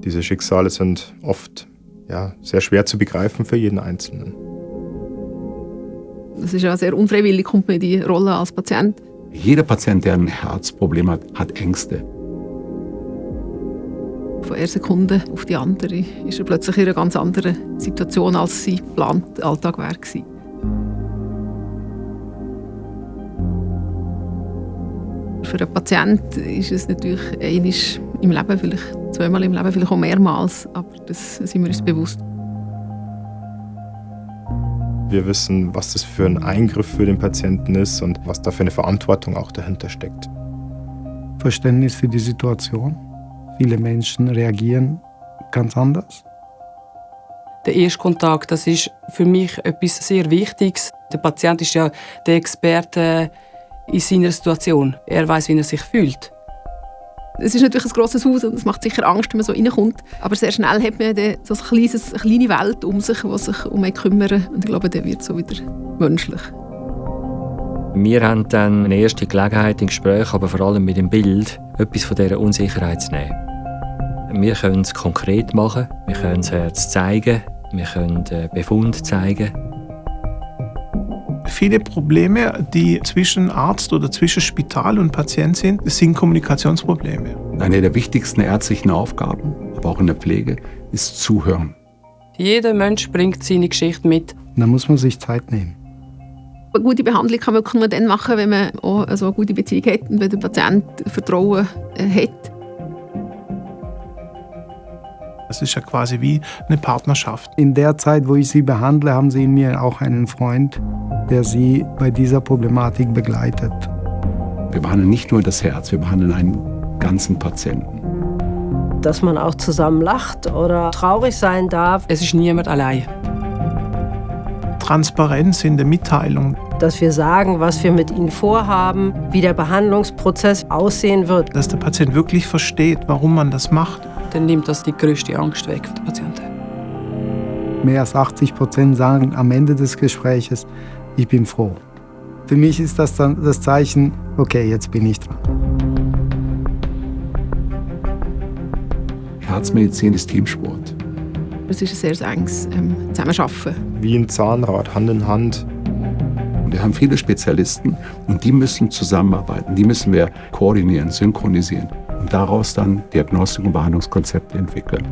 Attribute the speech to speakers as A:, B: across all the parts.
A: Diese Schicksale sind oft sehr schwer zu begreifen für jeden Einzelnen.
B: Das ist ja sehr unfreiwillig, kommt man in die Rolle als Patient.
C: Jeder Patient, der ein Herzproblem hat, hat Ängste.
B: Von einer Sekunde auf die andere ist er plötzlich in einer ganz anderen Situation, als sein geplanter Alltag war. Für einen Patienten ist es natürlich einmal im Leben, vielleicht zweimal im Leben, vielleicht auch mehrmals, aber das sind wir uns bewusst.
A: Wir wissen, was das für ein Eingriff für den Patienten ist und was da für eine Verantwortung auch dahinter steckt.
D: Verständnis für die Situation. Viele Menschen reagieren ganz anders.
E: Der Erstkontakt, das ist für mich etwas sehr Wichtiges. Der Patient ist ja der Experte in seiner Situation. Er weiß, wie er sich fühlt.
B: Es ist natürlich ein grosses Haus und es macht sicher Angst, wenn man so reinkommt. Aber sehr schnell hat man dann so eine kleine Welt um sich, die sich um einen kümmert. Und ich glaube, dann wird es so wieder menschlich.
F: Wir haben dann eine erste Gelegenheit im Gespräch, aber vor allem mit dem Bild, etwas von dieser Unsicherheit zu nehmen. Wir können es konkret machen, wir können das Herz zeigen, wir können den Befund zeigen.
G: Viele Probleme, die zwischen Arzt oder zwischen Spital und Patient sind Kommunikationsprobleme.
C: Eine der wichtigsten ärztlichen Aufgaben, aber auch in der Pflege, ist Zuhören.
E: Jeder Mensch bringt seine Geschichte mit.
D: Da muss man sich Zeit nehmen.
B: Eine gute Behandlung kann man wirklich nur dann machen, wenn man auch eine gute Beziehung hat und wenn der Patient Vertrauen hat.
G: Es ist ja quasi wie eine Partnerschaft.
D: In der Zeit, wo ich sie behandle, haben sie in mir auch einen Freund, der sie bei dieser Problematik begleitet.
C: Wir behandeln nicht nur das Herz, wir behandeln einen ganzen Patienten.
H: Dass man auch zusammen lacht oder traurig sein darf.
E: Es ist niemand allein.
G: Transparenz in der Mitteilung.
H: Dass wir sagen, was wir mit ihnen vorhaben, wie der Behandlungsprozess aussehen wird.
G: Dass der Patient wirklich versteht, warum man das macht.
E: Dann nimmt das die grösste Angst weg von den Patienten.
D: Mehr als 80% sagen am Ende des Gesprächs, ich bin froh. Für mich ist das dann das Zeichen, okay, jetzt bin ich dran.
C: Herzmedizin ist Teamsport.
B: Es ist ein sehr enges Zusammenarbeiten.
A: Wie ein Zahnrad, Hand in Hand.
C: Wir haben viele Spezialisten und die müssen zusammenarbeiten. Die müssen wir koordinieren, synchronisieren und daraus dann Diagnostik- und Behandlungskonzepte entwickeln.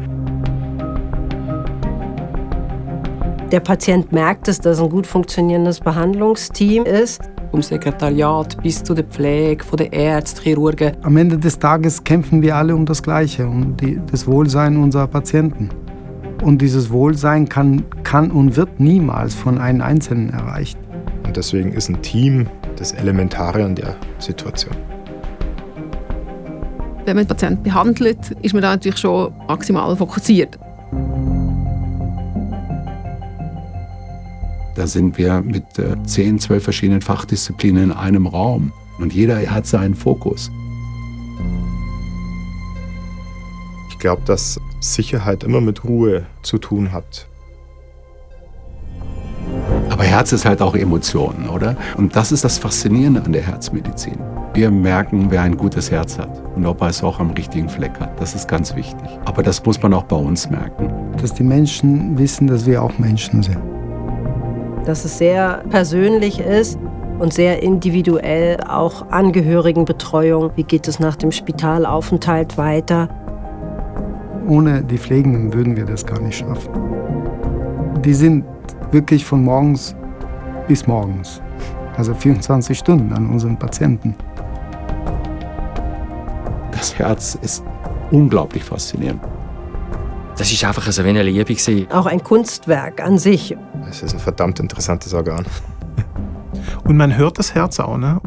H: Der Patient merkt es, dass ein gut funktionierendes Behandlungsteam ist.
E: Vom Sekretariat bis zu der Pflege, von den Ärzten, Chirurgen.
D: Am Ende des Tages kämpfen wir alle um das Gleiche, um das Wohlsein unserer Patienten. Und dieses Wohlsein kann und wird niemals von einem Einzelnen erreicht.
A: Und deswegen ist ein Team das Elementare an der Situation.
B: Wenn man den Patienten behandelt, ist man da natürlich schon maximal fokussiert.
C: Da sind wir mit 10, 12 verschiedenen Fachdisziplinen in einem Raum. Und jeder hat seinen Fokus.
A: Ich glaube, dass Sicherheit immer mit Ruhe zu tun hat.
C: Aber Herz ist halt auch Emotionen, oder? Und das ist das Faszinierende an der Herzmedizin. Wir merken, wer ein gutes Herz hat und ob er es auch am richtigen Fleck hat. Das ist ganz wichtig. Aber das muss man auch bei uns merken.
D: Dass die Menschen wissen, dass wir auch Menschen sind.
H: Dass es sehr persönlich ist und sehr individuell, auch Angehörigenbetreuung. Wie geht es nach dem Spitalaufenthalt weiter?
D: Ohne die Pflegenden würden wir das gar nicht schaffen. Die sind wirklich von morgens bis morgens, also 24 Stunden an unseren Patienten.
C: Das Herz ist unglaublich faszinierend.
F: Das war einfach so wie eine Liebe.
H: Auch ein Kunstwerk an sich.
A: Es ist ein verdammt interessantes Organ.
G: Und man hört das Herz auch, ne?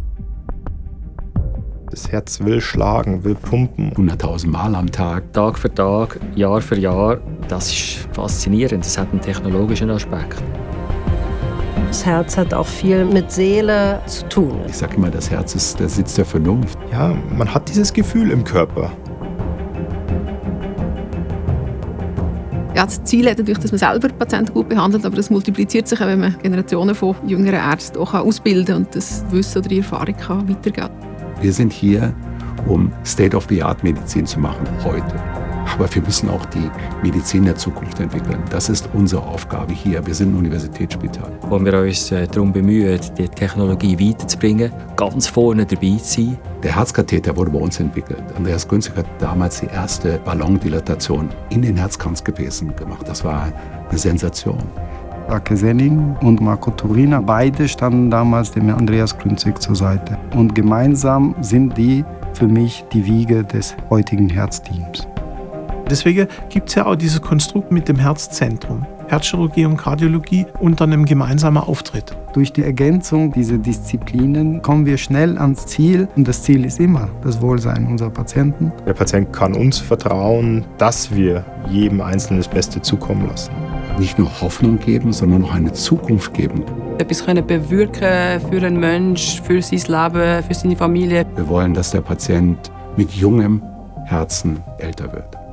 A: Das Herz will schlagen, will pumpen.
C: 100.000 Mal am Tag.
F: Tag für Tag, Jahr für Jahr. Das ist faszinierend. Das hat einen technologischen Aspekt.
H: Das Herz hat auch viel mit Seele zu tun.
C: Ich sage immer, das Herz ist der Sitz der Vernunft.
A: Ja, man hat dieses Gefühl im Körper.
B: Ja, das Ziel ist natürlich, dass man selber Patienten gut behandelt, aber das multipliziert sich auch, wenn man Generationen von jüngeren Ärzten auch ausbilden kann und das Wissen oder die Erfahrung kann weitergeben kann.
C: Wir sind hier, um State-of-the-Art-Medizin zu machen, heute. Aber wir müssen auch die Medizin der Zukunft entwickeln. Das ist unsere Aufgabe hier. Wir sind ein Universitätsspital.
F: Wo wir uns darum bemühen, die Technologie weiterzubringen, ganz vorne dabei zu sein.
C: Der Herzkatheter wurde bei uns entwickelt. Andreas Günzig hat damals die erste Ballondilatation in den Herzkranzgefäßen gemacht. Das war eine Sensation.
D: Ake Senning und Marco Turina, beide standen damals dem Andreas Günzig zur Seite. Und gemeinsam sind die für mich die Wiege des heutigen Herzteams.
G: Deswegen gibt es ja auch dieses Konstrukt mit dem Herzzentrum. Herzchirurgie und Kardiologie unter einem gemeinsamen Auftritt.
D: Durch die Ergänzung dieser Disziplinen kommen wir schnell ans Ziel. Und das Ziel ist immer das Wohlsein unserer Patienten.
A: Der Patient kann uns vertrauen, dass wir jedem Einzelnen das Beste zukommen lassen.
C: Nicht nur Hoffnung geben, sondern auch eine Zukunft geben.
E: Etwas bewirken für einen Menschen, für sein Leben, für seine Familie.
C: Wir wollen, dass der Patient mit jungem Herzen älter wird.